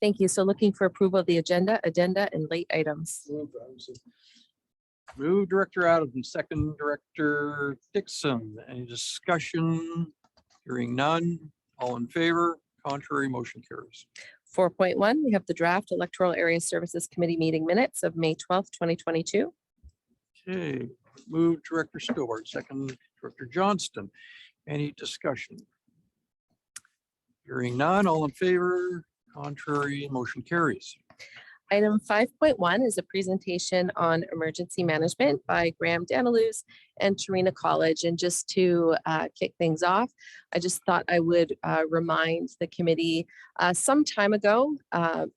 Thank you. So looking for approval of the agenda and late items. Move Director Adams, second Director Dixon. Any discussion? Hearing none. All in favor? Contrary, motion carries. 4.1, we have the draft Electoral Area Services Committee meeting minutes of May 12th, 2022. Okay, move Director Stewart, second Director Johnston. Any discussion? Hearing none. All in favor? Contrary, motion carries. Item 5.1 is a presentation on emergency management by Graham Daniluz and Tarina College. And just to kick things off, I just thought I would remind the committee some time ago,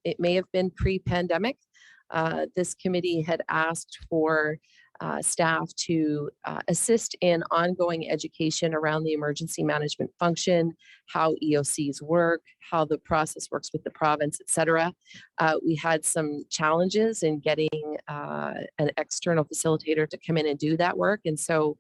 it may have been pre-pandemic, this committee had asked for staff to assist in ongoing education around the emergency management function, how EOCs work, how the process works with the province, et cetera. We had some challenges in getting an external facilitator to come in and do that work. And so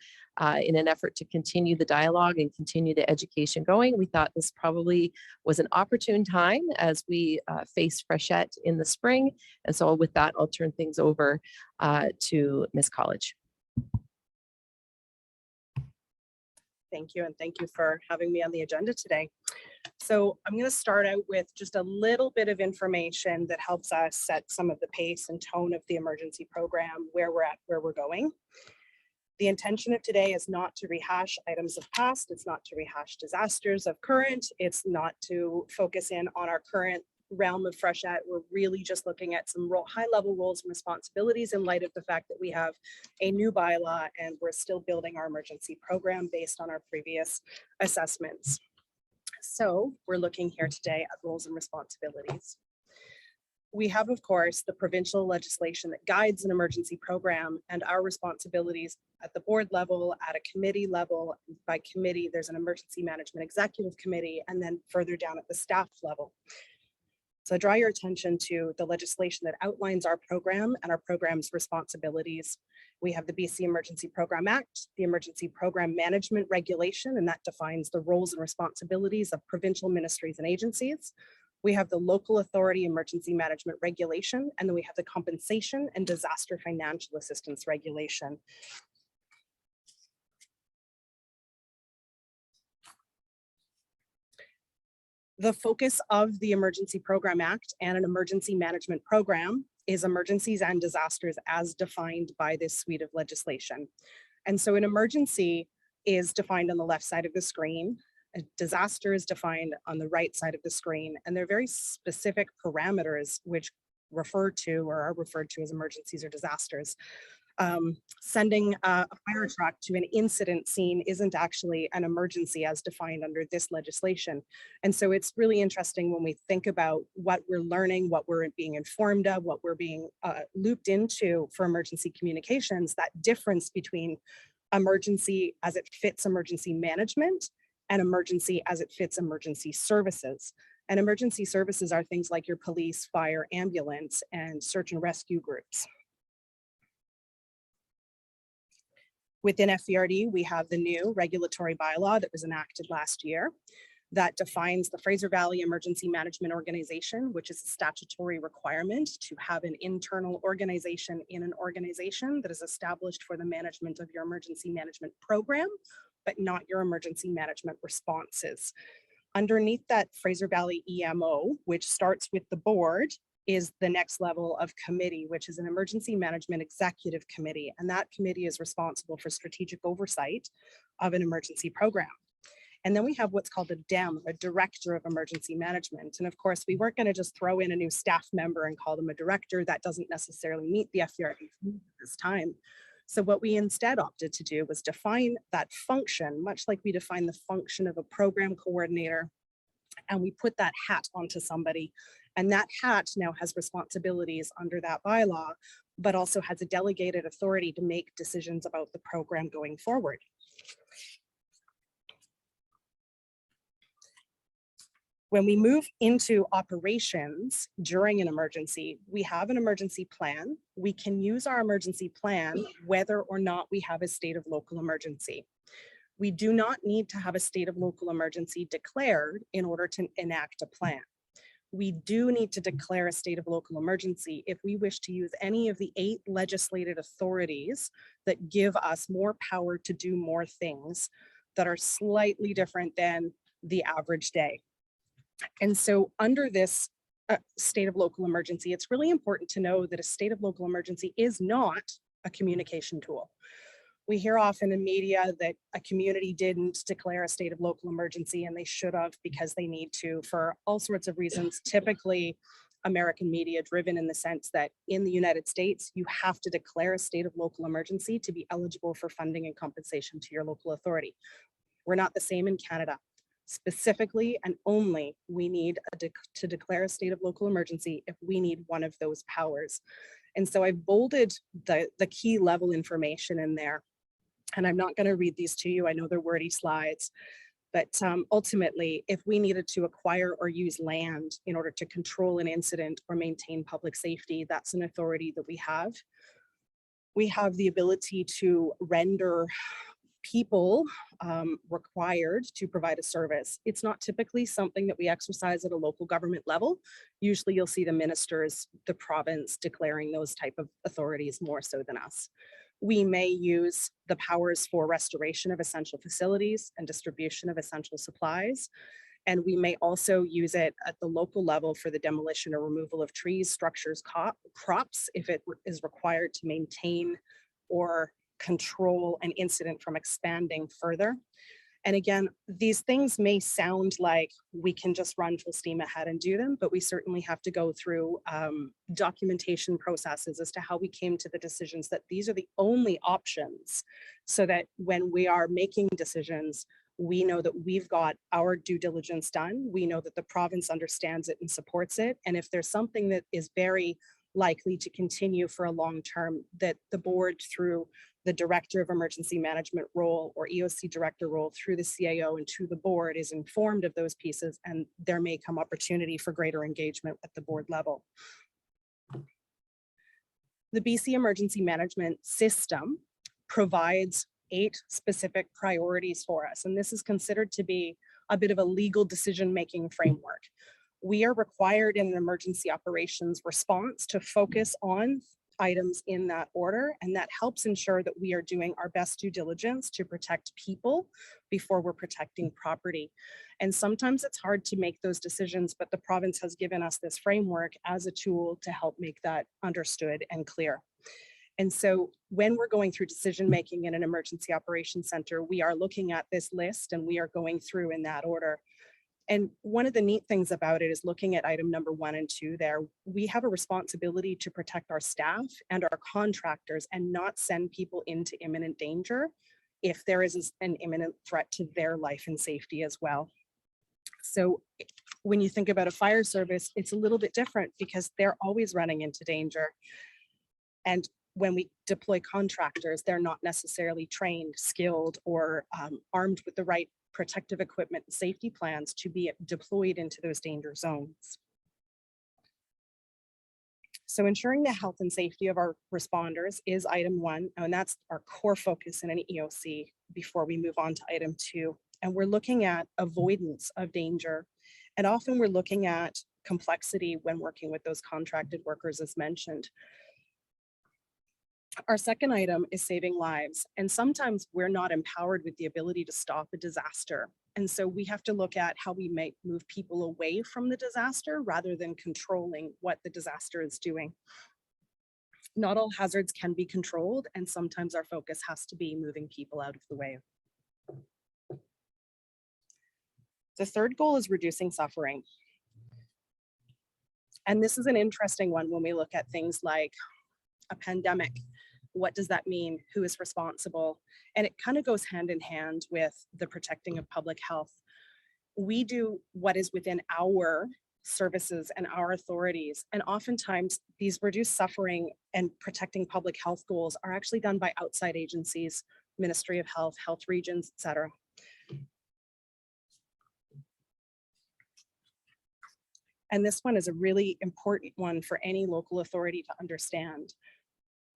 in an effort to continue the dialogue and continue the education going, we thought this probably was an opportune time as we face freshet in the spring. And so with that, I'll turn things over to Ms. College. Thank you, and thank you for having me on the agenda today. So I'm going to start out with just a little bit of information that helps us set some of the pace and tone of the emergency program, where we're at, where we're going. The intention of today is not to rehash items of past. It's not to rehash disasters of current. It's not to focus in on our current realm of freshet. We're really just looking at some high-level roles and responsibilities in light of the fact that we have a new bylaw and we're still building our emergency program based on our previous assessments. So we're looking here today at roles and responsibilities. We have, of course, the provincial legislation that guides an emergency program, and our responsibilities at the board level, at a committee level. By committee, there's an emergency management executive committee, and then further down at the staff level. So I draw your attention to the legislation that outlines our program and our program's responsibilities. We have the BC Emergency Program Act, the Emergency Program Management Regulation, and that defines the roles and responsibilities of provincial ministries and agencies. We have the Local Authority Emergency Management Regulation, and then we have the Compensation and Disaster Financial Assistance Regulation. The focus of the Emergency Program Act and an emergency management program is emergencies and disasters as defined by this suite of legislation. And so an emergency is defined on the left side of the screen. A disaster is defined on the right side of the screen, and they're very specific parameters which refer to or are referred to as emergencies or disasters. Sending a fire truck to an incident scene isn't actually an emergency as defined under this legislation. And so it's really interesting when we think about what we're learning, what we're being informed of, what we're being looped into for emergency communications, that difference between emergency as it fits emergency management and emergency as it fits emergency services. And emergency services are things like your police, fire, ambulance, and search and rescue groups. Within FERD, we have the new regulatory bylaw that was enacted last year that defines the Fraser Valley Emergency Management Organization, which is a statutory requirement to have an internal organization in an organization that is established for the management of your emergency management program, but not your emergency management responses. Underneath that Fraser Valley EMO, which starts with the board, is the next level of committee, which is an emergency management executive committee. And that committee is responsible for strategic oversight of an emergency program. And then we have what's called a DEM, a director of emergency management. And of course, we weren't going to just throw in a new staff member and call them a director. That doesn't necessarily meet the FERD at this time. So what we instead opted to do was define that function, much like we define the function of a program coordinator, and we put that hat onto somebody. And that hat now has responsibilities under that bylaw, but also has a delegated authority to make decisions about the program going forward. When we move into operations during an emergency, we have an emergency plan. We can use our emergency plan whether or not we have a state of local emergency. We do not need to have a state of local emergency declared in order to enact a plan. We do need to declare a state of local emergency if we wish to use any of the 8 legislated authorities that give us more power to do more things that are slightly different than the average day. And so under this state of local emergency, it's really important to know that a state of local emergency is not a communication tool. We hear often in media that a community didn't declare a state of local emergency and they should have because they need to for all sorts of reasons, typically American media driven in the sense that in the United States, you have to declare a state of local emergency to be eligible for funding and compensation to your local authority. We're not the same in Canada. Specifically and only we need to declare a state of local emergency if we need one of those powers. And so I've bolded the key level information in there. And I'm not going to read these to you. I know they're wordy slides, but ultimately, if we needed to acquire or use land in order to control an incident or maintain public safety, that's an authority that we have. We have the ability to render people required to provide a service. It's not typically something that we exercise at a local government level. Usually you'll see the ministers, the province declaring those type of authorities more so than us. We may use the powers for restoration of essential facilities and distribution of essential supplies. And we may also use it at the local level for the demolition or removal of trees, structures, crops, if it is required to maintain or control an incident from expanding further. And again, these things may sound like we can just run full steam ahead and do them, but we certainly have to go through documentation processes as to how we came to the decisions that these are the only options, so that when we are making decisions, we know that we've got our due diligence done. We know that the province understands it and supports it. And if there's something that is very likely to continue for a long term, that the board, through the Director of Emergency Management role or EOC Director role, through the CAO and to the board, is informed of those pieces, and there may come opportunity for greater engagement at the board level. The BC Emergency Management System provides 8 specific priorities for us, and this is considered to be a bit of a legal decision-making framework. We are required in an emergency operations response to focus on items in that order, and that helps ensure that we are doing our best due diligence to protect people before we're protecting property. And sometimes it's hard to make those decisions, but the province has given us this framework as a tool to help make that understood and clear. And so when we're going through decision making in an emergency operations center, we are looking at this list and we are going through in that order. And one of the neat things about it is looking at item number 1 and 2 there, we have a responsibility to protect our staff and our contractors and not send people into imminent danger if there is an imminent threat to their life and safety as well. So when you think about a fire service, it's a little bit different because they're always running into danger. And when we deploy contractors, they're not necessarily trained, skilled, or armed with the right protective equipment and safety plans to be deployed into those danger zones. So ensuring the health and safety of our responders is item 1, and that's our core focus in an EOC before we move on to item 2. And we're looking at avoidance of danger. And often we're looking at complexity when working with those contracted workers, as mentioned. Our second item is saving lives. And sometimes we're not empowered with the ability to stop a disaster. And so we have to look at how we might move people away from the disaster rather than controlling what the disaster is doing. Not all hazards can be controlled, and sometimes our focus has to be moving people out of the way. The third goal is reducing suffering. And this is an interesting one when we look at things like a pandemic. What does that mean? Who is responsible? And it kind of goes hand in hand with the protecting of public health. We do what is within our services and our authorities. And oftentimes these reduced suffering and protecting public health goals are actually done by outside agencies, Ministry of Health, health regions, etc. And this one is a really important one for any local authority to understand.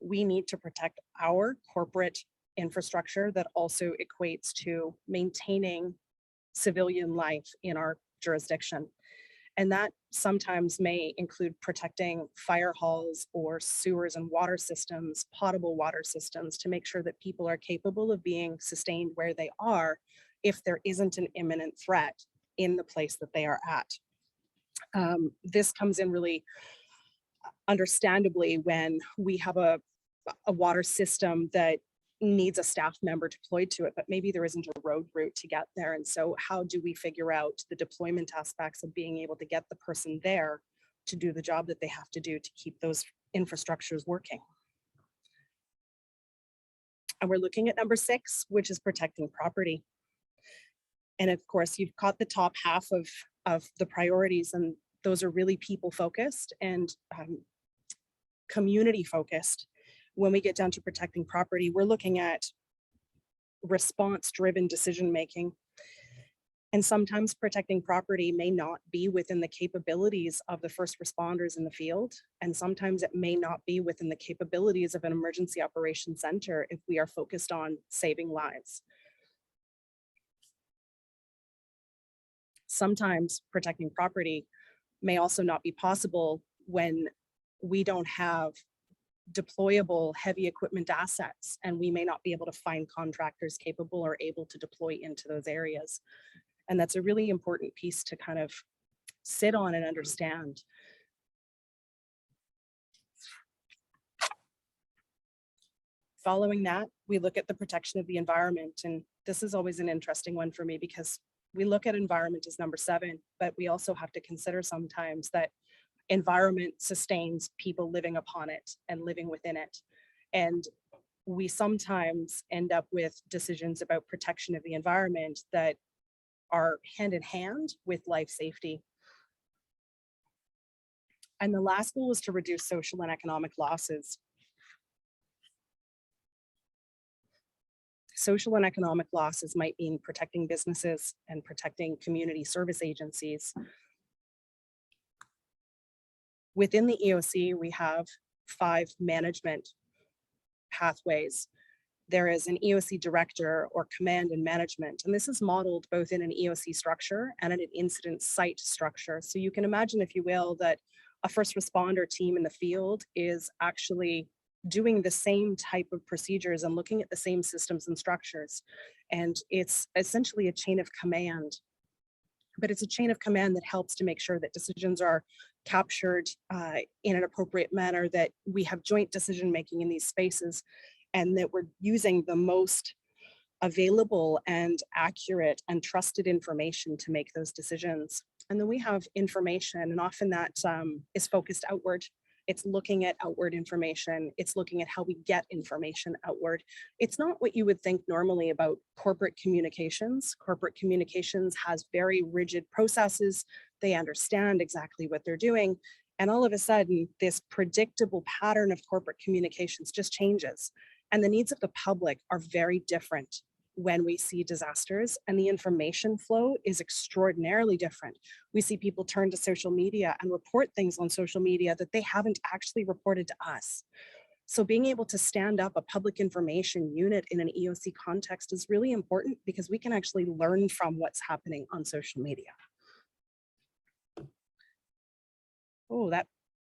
We need to protect our corporate infrastructure that also equates to maintaining civilian life in our jurisdiction. And that sometimes may include protecting fire halls or sewers and water systems, potable water systems, to make sure that people are capable of being sustained where they are if there isn't an imminent threat in the place that they are at. This comes in really understandably when we have a water system that needs a staff member deployed to it, but maybe there isn't a road route to get there. And so how do we figure out the deployment aspects of being able to get the person there to do the job that they have to do to keep those infrastructures working? And we're looking at number 6, which is protecting property. And of course, you've caught the top half of the priorities, and those are really people focused and community focused. When we get down to protecting property, we're looking at response-driven decision-making. And sometimes protecting property may not be within the capabilities of the first responders in the field. And sometimes it may not be within the capabilities of an emergency operations center if we are focused on saving lives. Sometimes protecting property may also not be possible when we don't have deployable heavy equipment assets, and we may not be able to find contractors capable or able to deploy into those areas. And that's a really important piece to kind of sit on and understand. Following that, we look at the protection of the environment. And this is always an interesting one for me because we look at environment as number 7, but we also have to consider sometimes that environment sustains people living upon it and living within it. And we sometimes end up with decisions about protection of the environment that are hand in hand with life safety. And the last goal is to reduce social and economic losses. Social and economic losses might mean protecting businesses and protecting community service agencies. Within the EOC, we have 5 management pathways. There is an EOC director or command and management, and this is modeled both in an EOC structure and in an incident site structure. So you can imagine, if you will, that a first responder team in the field is actually doing the same type of procedures and looking at the same systems and structures. And it's essentially a chain of command, but it's a chain of command that helps to make sure that decisions are captured in an appropriate manner, that we have joint decision-making in these spaces, and that we're using the most available and accurate and trusted information to make those decisions. And then we have information, and often that is focused outward. It's looking at outward information. It's looking at how we get information outward. It's not what you would think normally about corporate communications. Corporate communications has very rigid processes. They understand exactly what they're doing. And all of a sudden, this predictable pattern of corporate communications just changes. And the needs of the public are very different when we see disasters, and the information flow is extraordinarily different. We see people turn to social media and report things on social media that they haven't actually reported to us. So being able to stand up a public information unit in an EOC context is really important, because we can actually learn from what's happening on social media. Oh, that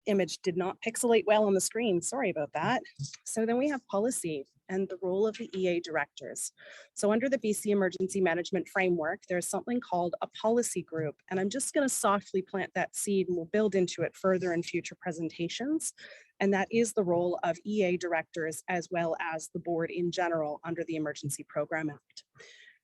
image did not pixelate well on the screen. Sorry about that. So then we have policy and the role of the EA directors. So under the BC Emergency Management Framework, there's something called a policy group. And I'm just going to softly plant that seed, and we'll build into it further in future presentations. And that is the role of EA directors as well as the board in general under the Emergency Program Act.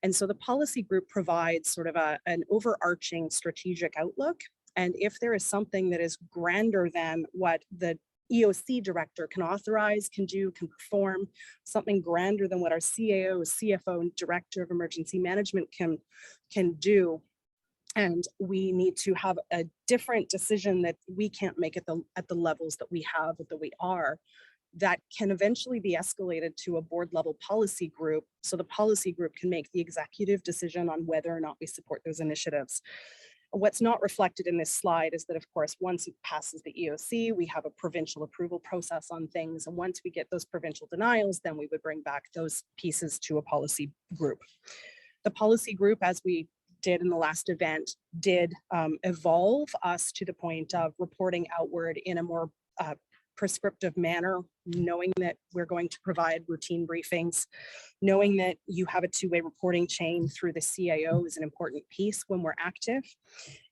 And so the policy group provides sort of an overarching strategic outlook. And if there is something that is grander than what the EOC director can authorize, can do, can perform, something grander than what our CAO, CFO, and director of emergency management can do, and we need to have a different decision that we can't make at the levels that we have, that we are, that can eventually be escalated to a board level policy group. So the policy group can make the executive decision on whether or not we support those initiatives. What's not reflected in this slide is that, of course, once it passes the EOC, we have a provincial approval process on things. And once we get those provincial denials, then we would bring back those pieces to a policy group. The policy group, as we did in the last event did evolve us to the point of reporting outward in a more prescriptive manner, knowing that we're going to provide routine briefings, knowing that you have a two-way reporting chain through the CAO is an important piece when we're active.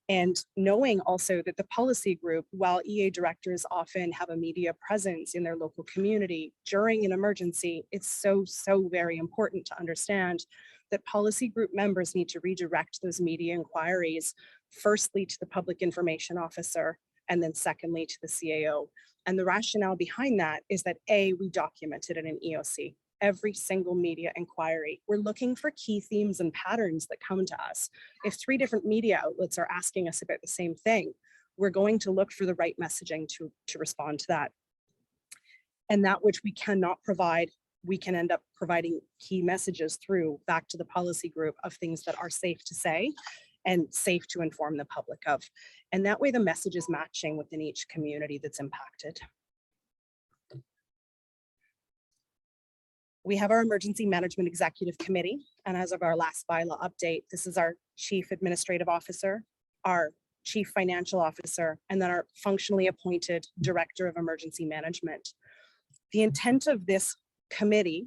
And knowing also that the policy group, while EA directors often have a media presence in their local community during an emergency, it's so very important to understand that policy group members need to redirect those media inquiries, firstly to the public information officer, and then secondly to the CAO. And the rationale behind that is that A, we documented in an EOC. Every single media inquiry, we're looking for key themes and patterns that come to us. If 3 different media outlets are asking us about the same thing, we're going to look for the right messaging to respond to that. And that which we cannot provide, we can end up providing key messages through back to the policy group of things that are safe to say and safe to inform the public of. And that way the message is matching within each community that's impacted. We have our Emergency Management Executive Committee, and as of our last bylaw update, this is our Chief Administrative Officer, our Chief Financial Officer, and then our functionally appointed Director of Emergency Management. The intent of this committee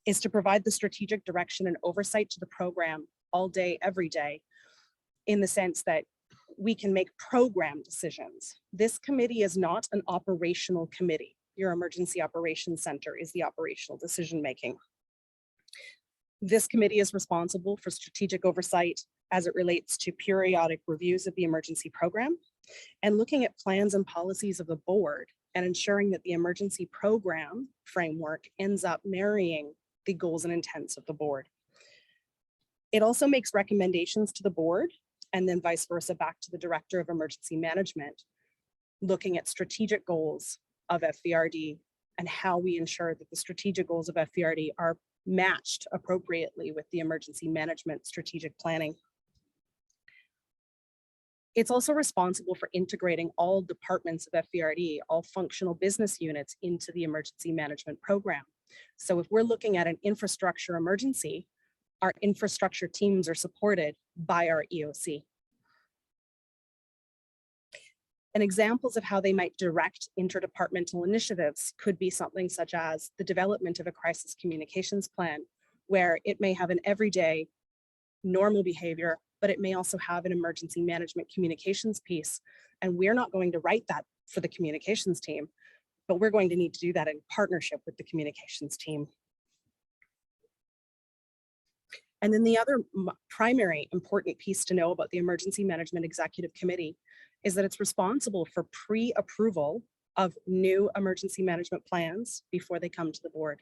is to provide the strategic direction and oversight to the program all day, every day, in the sense that we can make program decisions. This committee is not an operational committee. Your Emergency Operations Center is the operational decision-making. This committee is responsible for strategic oversight as it relates to periodic reviews of the emergency program and looking at plans and policies of the board and ensuring that the emergency program framework ends up marrying the goals and intents of the board. It also makes recommendations to the board and then vice versa back to the Director of Emergency Management, looking at strategic goals of FVRD and how we ensure that the strategic goals of FVRD are matched appropriately with the emergency management strategic planning. It's also responsible for integrating all departments of FVRD, all functional business units into the emergency management program. So if we're looking at an infrastructure emergency, our infrastructure teams are supported by our EOC. And examples of how they might direct interdepartmental initiatives could be something such as the development of a crisis communications plan, where it may have an everyday normal behavior, but it may also have an emergency management communications piece. And we're not going to write that for the communications team, but we're going to need to do that in partnership with the communications team. And then the other primary important piece to know about the Emergency Management Executive Committee is that it's responsible for pre-approval of new emergency management plans before they come to the board.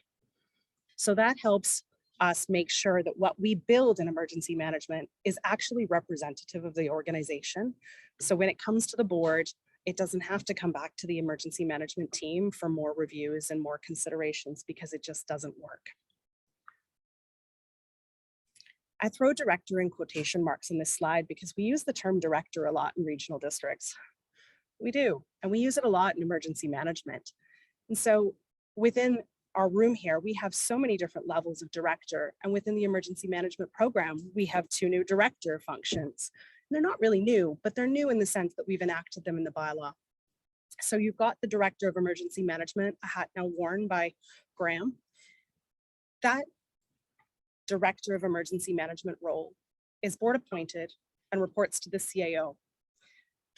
So that helps us make sure that what we build in emergency management is actually representative of the organization. So when it comes to the board, it doesn't have to come back to the emergency management team for more reviews and more considerations because it just doesn't work. I throw director in quotation marks in this slide because we use the term director a lot in regional districts. We do, and we use it a lot in emergency management. And so within our room here, we have so many different levels of director, and within the emergency management program, we have 2 new director functions. And they're not really new, but they're new in the sense that we've enacted them in the bylaw. So you've got the Director of Emergency Management, a hat now worn by Graham. That Director of Emergency Management role is board appointed and reports to the CAO.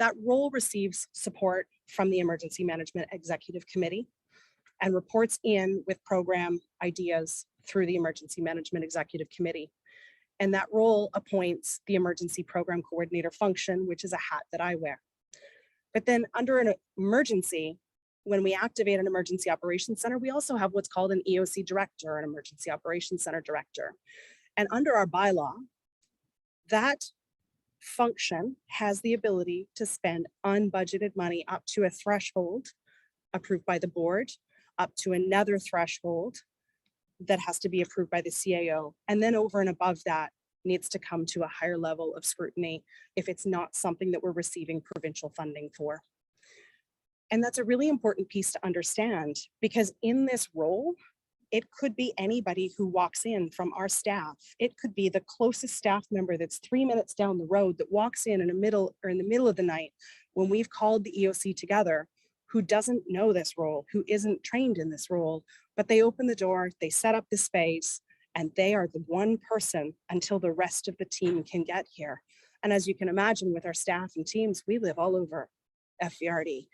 That role receives support from the Emergency Management Executive Committee and reports in with program ideas through the Emergency Management Executive Committee. And that role appoints the Emergency Program Coordinator function, which is a hat that I wear. But then under an emergency, when we activate an emergency operations center, we also have what's called an EOC director, an emergency operations center director. And under our bylaw, that function has the ability to spend unbudgeted money up to a threshold approved by the board, up to another threshold that has to be approved by the CAO. And then over and above that needs to come to a higher level of scrutiny if it's not something that we're receiving provincial funding for. And that's a really important piece to understand because in this role, It could be anybody who walks in from our staff. It could be the closest staff member that's 3 minutes down the road that walks in the middle of the night when we've called the EOC together, who doesn't know this role, who isn't trained in this role, but they open the door, they set up the space, and they are the one person until the rest of the team can get here. And as you can imagine, with our staff and teams, we live all over FVRD.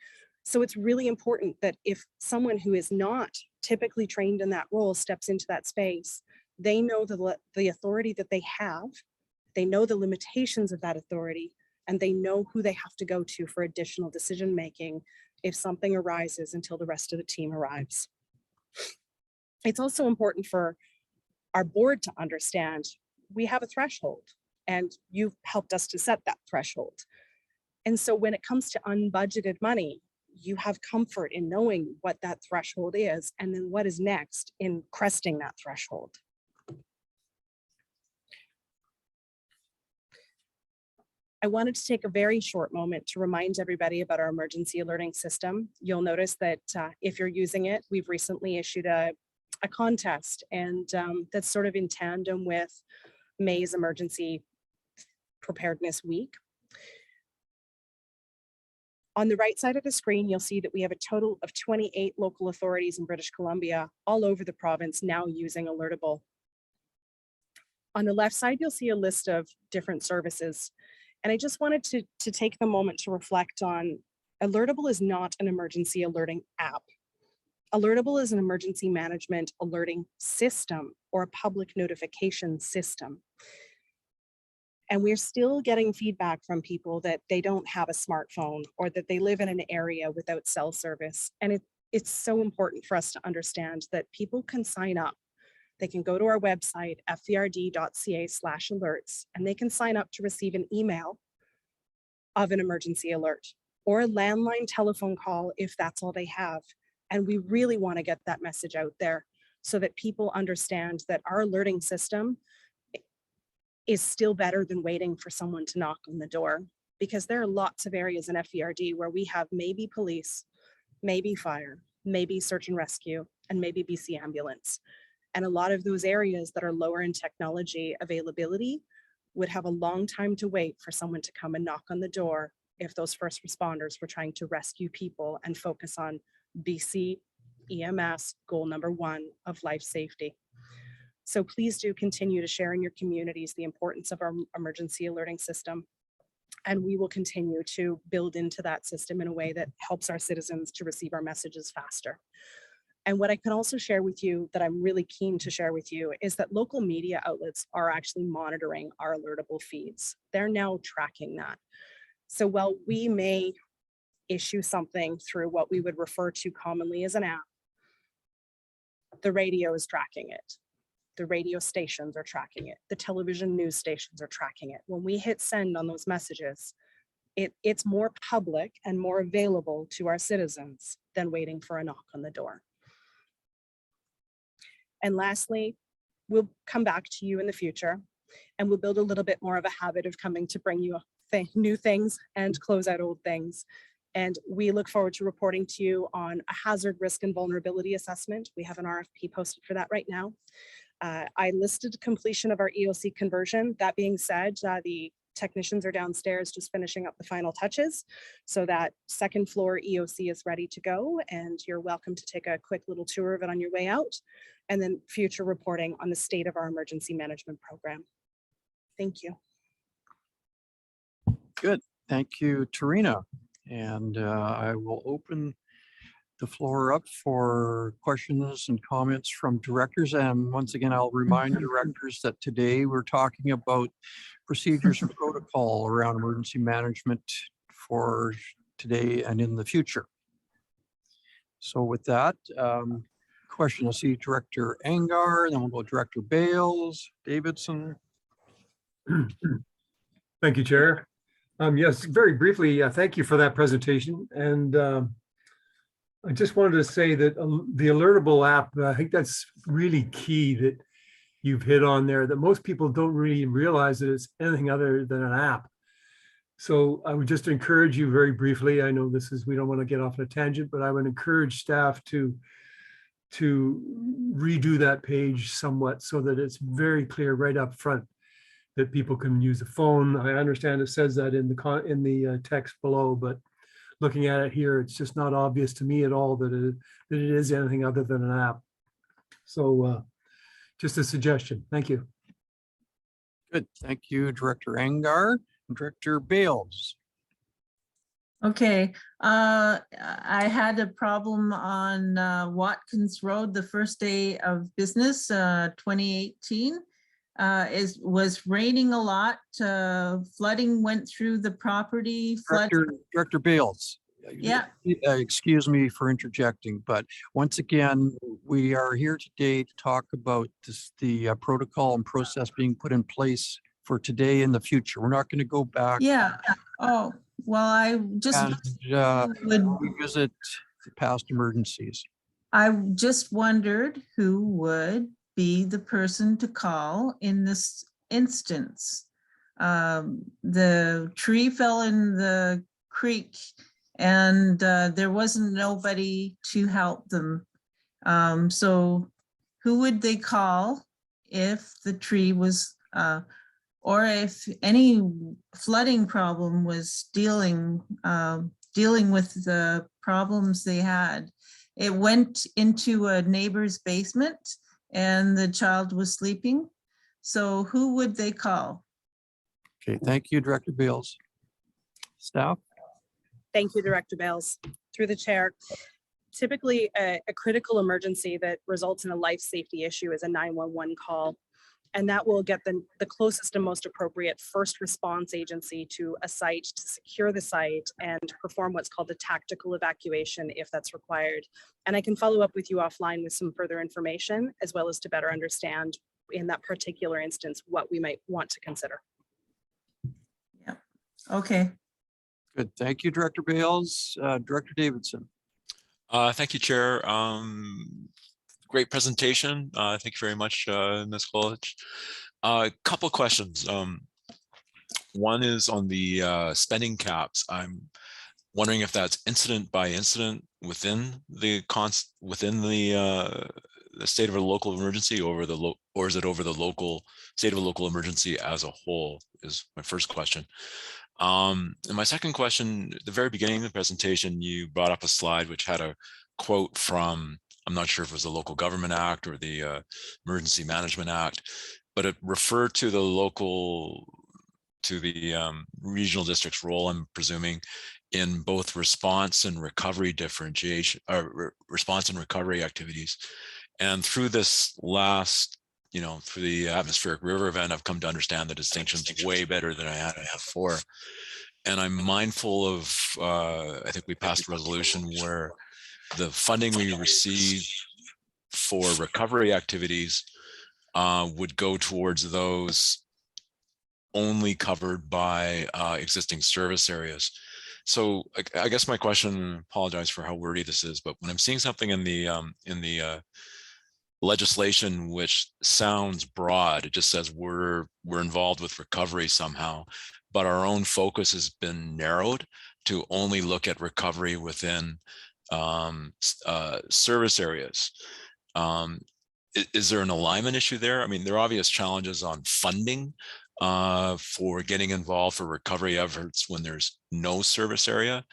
So it's really important that if someone who is not typically trained in that role steps into that space, they know the authority that they have, they know the limitations of that authority, and they know who they have to go to for additional decision-making if something arises until the rest of the team arrives. It's also important for our board to understand we have a threshold, and you've helped us to set that threshold. And so when it comes to unbudgeted money, you have comfort in knowing what that threshold is and then what is next in cresting that threshold. I wanted to take a very short moment to remind everybody about our emergency alerting system. You'll notice that if you're using it, we've recently issued a contest, and that's sort of in tandem with May's Emergency Preparedness Week. On the right side of the screen, you'll see that we have a total of 28 local authorities in British Columbia, all over the province, now using Alertable. On the left side, you'll see a list of different services. And I just wanted to take the moment to reflect on, Alertable is not an emergency alerting app. Alertable is an emergency management alerting system or a public notification system. And we're still getting feedback from people that they don't have a smartphone or that they live in an area without cell service. And it's so important for us to understand that people can sign up. They can go to our website, fvrd.ca/alerts, and they can sign up to receive an email of an emergency alert or a landline telephone call if that's all they have. And we really want to get that message out there so that people understand that our alerting system is still better than waiting for someone to knock on the door, because there are lots of areas in FVRD where we have maybe police, maybe fire, maybe search and rescue, and maybe BC ambulance. And a lot of those areas that are lower in technology availability would have a long time to wait for someone to come and knock on the door if those first responders were trying to rescue people and focus on BC EMS goal number 1 of life safety. So please do continue to share in your communities the importance of our emergency alerting system. And we will continue to build into that system in a way that helps our citizens to receive our messages faster. And what I can also share with you that I'm really keen to share with you is that local media outlets are actually monitoring our alertable feeds. They're now tracking that. So while we may issue something through what we would refer to commonly as an app, the radio is tracking it. The radio stations are tracking it. The television news stations are tracking it. When we hit send on those messages, it's more public and more available to our citizens than waiting for a knock on the door. And lastly, we'll come back to you in the future, and we'll build a little bit more of a habit of coming to bring you new things and close out old things. And we look forward to reporting to you on a hazard, risk, and vulnerability assessment. We have an RFP posted for that right now. I listed completion of our EOC conversion. That being said, the technicians are downstairs just finishing up the final touches. So that second floor EOC is ready to go, and you're welcome to take a quick little tour of it on your way out, and then future reporting on the state of our emergency management program. Thank you. Good. Thank you, Tarina. And I will open the floor up for questions and comments from directors. And once again, I'll remind directors that today we're talking about procedures and protocol around emergency management for today and in the future. So with that, question, I see Director Angar, then we'll go Director Bales, Davidson. Thank you, Chair. Yes, very briefly, thank you for that presentation. And I just wanted to say that the Alertable app, I think that's really key that you've hit on there, that most people don't really realize that it's anything other than an app. So I would just encourage you very briefly, I know we don't want to get off on a tangent, but I would encourage staff to to redo that page somewhat so that it's very clear right up front that people can use the phone. I understand it says that in the text below, but looking at it here, it's just not obvious to me at all that it is anything other than an app. So just a suggestion. Thank you. Good. Thank you, Director Angar. Director Bales. Okay, I had a problem on Watkins Road the first day of business, 2018. Was raining a lot, flooding went through the property. Director Bales. Yeah. Excuse me for interjecting, but once again, we are here today to talk about the protocol and process being put in place for today and the future. We're not going to go back. Yeah. Oh, well, I just and revisit the past emergencies. I just wondered who would be the person to call in this instance. The tree fell in the creek and there wasn't nobody to help them. So who would they call if the tree was, or if any flooding problem was dealing with the problems they had? It went into a neighbor's basement and the child was sleeping. So who would they call? Okay, thank you, Director Bales. Staff? Thank you, Director Bales. Through the chair, typically a critical emergency that results in a life safety issue is a 911 call. And that will get the closest and most appropriate first response agency to a site to secure the site and perform what's called a tactical evacuation if that's required. And I can follow up with you offline with some further information, as well as to better understand in that particular instance what we might want to consider. Yeah, okay. Good, thank you, Director Bales. Director Davidson. Thank you, Chair. Great presentation. Thank you very much, Ms. College. A couple questions. One is on the spending caps. I'm wondering if that's incident by incident within the state of a local emergency, or is it over the local state of a local emergency as a whole? Is my first question. And my second question, at the very beginning of the presentation, you brought up a slide which had a quote from, I'm not sure if it was the Local Government Act or the Emergency Management Act, but it referred to the regional district's role, I'm presuming, in both response and recovery response and recovery activities. And through this last, through the atmospheric river event, I've come to understand the distinctions way better than I had before. And I'm mindful of, I think we passed a resolution where the funding we receive for recovery activities would go towards those only covered by existing service areas. So I guess my question, apologize for how wordy this is, but when I'm seeing something in the legislation which sounds broad, it just says we're involved with recovery somehow, but our own focus has been narrowed to only look at recovery within service areas. Is there an alignment issue there? I mean, there are obvious challenges on funding for getting involved for recovery efforts when there's no service area,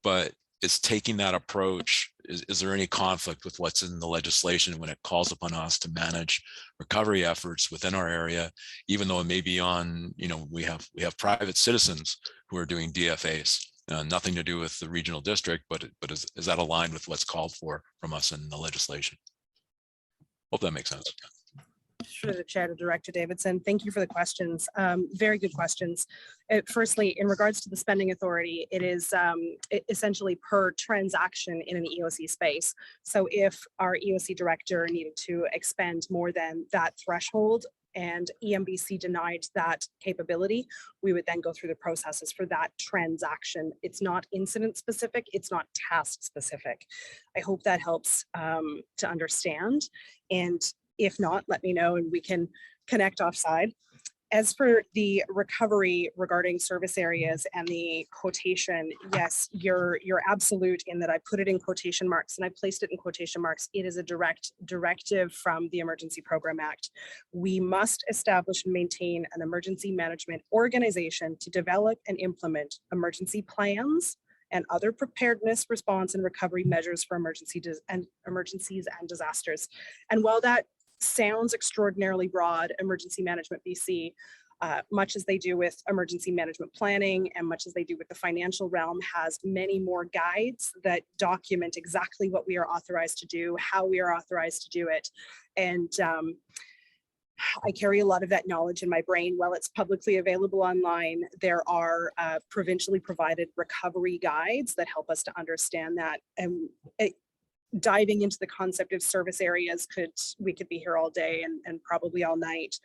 but it's taking that approach. Is there any conflict with what's in the legislation when it calls upon us to manage recovery efforts within our area, even though it may be on, we have private citizens who are doing DFAs, nothing to do with the regional district, but is that aligned with what's called for from us in the legislation? Hope that makes sense. Through the chair to Director Davidson, thank you for the questions. Very good questions. Firstly, in regards to the spending authority, it is essentially per transaction in an EOC space. So if our EOC director needed to expend more than that threshold and EMBC denied that capability, we would then go through the processes for that transaction. It's not incident specific, it's not task specific. I hope that helps to understand. And if not, let me know and we can connect offside. As for the recovery regarding service areas and the quotation, yes, you're absolute in that I put it in quotation marks and I placed it in quotation marks. It is a direct directive from the Emergency Program Act. We must establish and maintain an emergency management organization to develop and implement emergency plans and other preparedness, response, and recovery measures for emergencies and disasters. And while that sounds extraordinarily broad, Emergency Management BC, much as they do with emergency management planning and much as they do with the financial realm, has many more guides that document exactly what we are authorized to do, how we are authorized to do it. And I carry a lot of that knowledge in my brain. While it's publicly available online, there are provincially provided recovery guides that help us to understand that. And diving into the concept of service areas, we could be here all day and probably all night.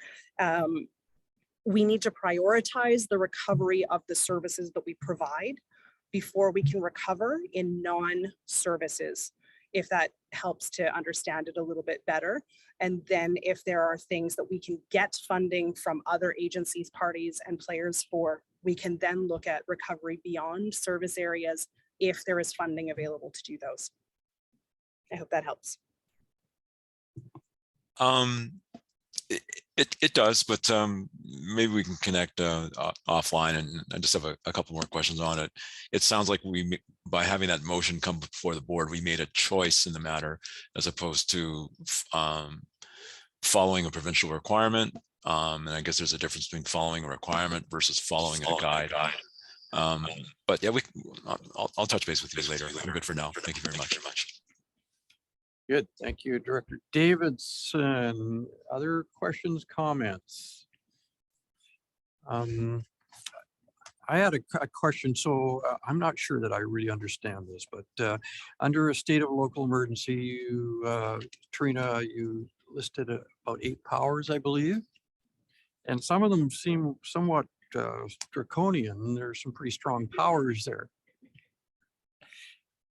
We need to prioritize the recovery of the services that we provide before we can recover in non-services, if that helps to understand it a little bit better. And then if there are things that we can get funding from other agencies, parties, and players for, we can then look at recovery beyond service areas if there is funding available to do those. I hope that helps. It does, but maybe we can connect offline, and I just have a couple more questions on it. It sounds like by having that motion come before the board, we made a choice in the matter as opposed to following a provincial requirement. And I guess there's a difference between following a requirement versus following a guide. But yeah, I'll touch base with you later. I'm good for now. Thank you very much. Good, thank you, Director Davidson. Other questions, comments? I had a question, so I'm not sure that I really understand this, but under a state of local emergency, Trina, you listed about 8 powers, I believe, and some of them seem somewhat draconian. There's some pretty strong powers there.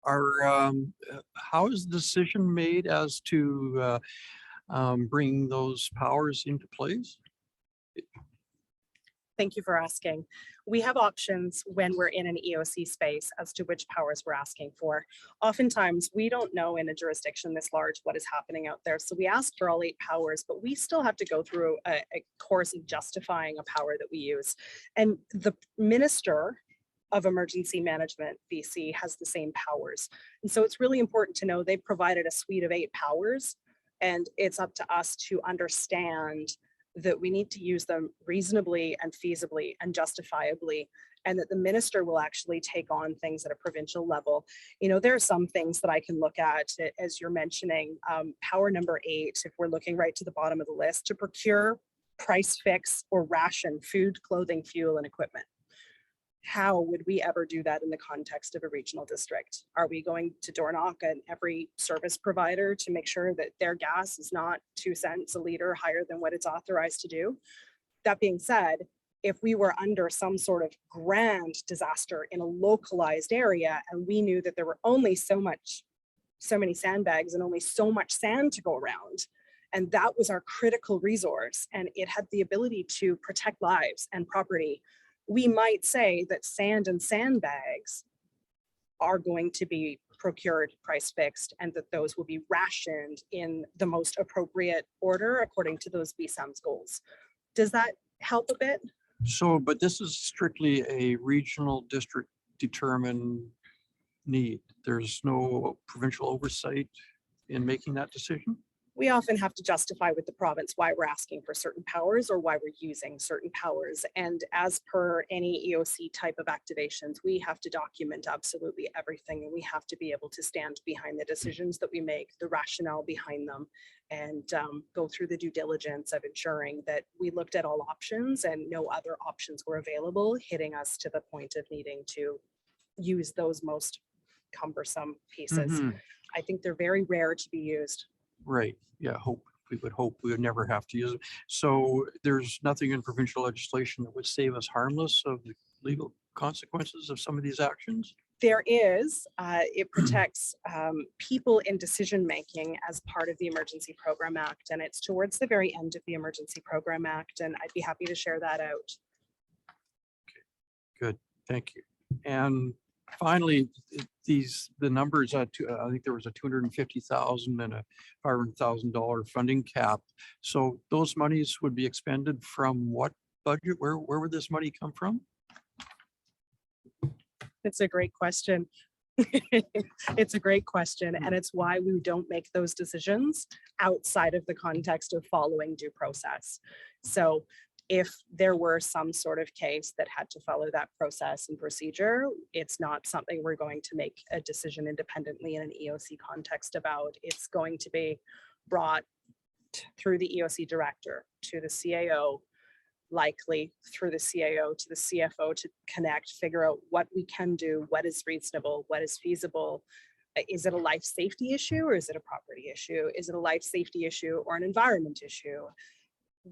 How is the decision made as to bringing those powers into place? Thank you for asking. We have options when we're in an EOC space as to which powers we're asking for. Oftentimes, we don't know in a jurisdiction this large what is happening out there. So we ask for all 8 powers, but we still have to go through a course of justifying a power that we use. And the Minister of Emergency Management BC has the same powers. And so it's really important to know they've provided a suite of 8 powers, and it's up to us to understand that we need to use them reasonably and feasibly and justifiably, and that the minister will actually take on things at a provincial level. You know, there are some things that I can look at, as you're mentioning, power number 8, if we're looking right to the bottom of the list, to procure, price fix, or ration food, clothing, fuel, and equipment. How would we ever do that in the context of a regional district? Are we going to door knock on every service provider to make sure that their gas is not 2 cents a liter higher than what it's authorized to do? That being said, if we were under some sort of grand disaster in a localized area and we knew that there were only so many sandbags and only so much sand to go around, and that was our critical resource, and it had the ability to protect lives and property, we might say that sand and sandbags are going to be procured, price fixed, and that those will be rationed in the most appropriate order according to those BSAM's goals. Does that help a bit? So, but this is strictly a regional district determined need. There's no provincial oversight in making that decision? We often have to justify with the province why we're asking for certain powers or why we're using certain powers. And as per any EOC type of activations, we have to document absolutely everything. And we have to be able to stand behind the decisions that we make, the rationale behind them, and go through the due diligence of ensuring that we looked at all options and no other options were available, hitting us to the point of needing to use those most cumbersome pieces. I think they're very rare to be used. Right. Yeah. We would hope we would never have to use it. So there's nothing in provincial legislation that would save us harmless of the legal consequences of some of these actions? There is, it protects people in decision-making as part of the Emergency Program Act, and it's towards the very end of the Emergency Program Act, and I'd be happy to share that out. Good, thank you. And finally, the numbers, I think there was a 250,000 and a $500,000 funding cap. So those monies would be expended from what budget? Where would this money come from? It's a great question. It's a great question, and it's why we don't make those decisions outside of the context of following due process. So if there were some sort of case that had to follow that process and procedure, it's not something we're going to make a decision independently in an EOC context about. It's going to be brought through the EOC director to the CAO, likely through the CAO to the CFO to connect, figure out what we can do, what is reasonable, what is feasible. Is it a life safety issue or is it a property issue? Is it a life safety issue or an environment issue?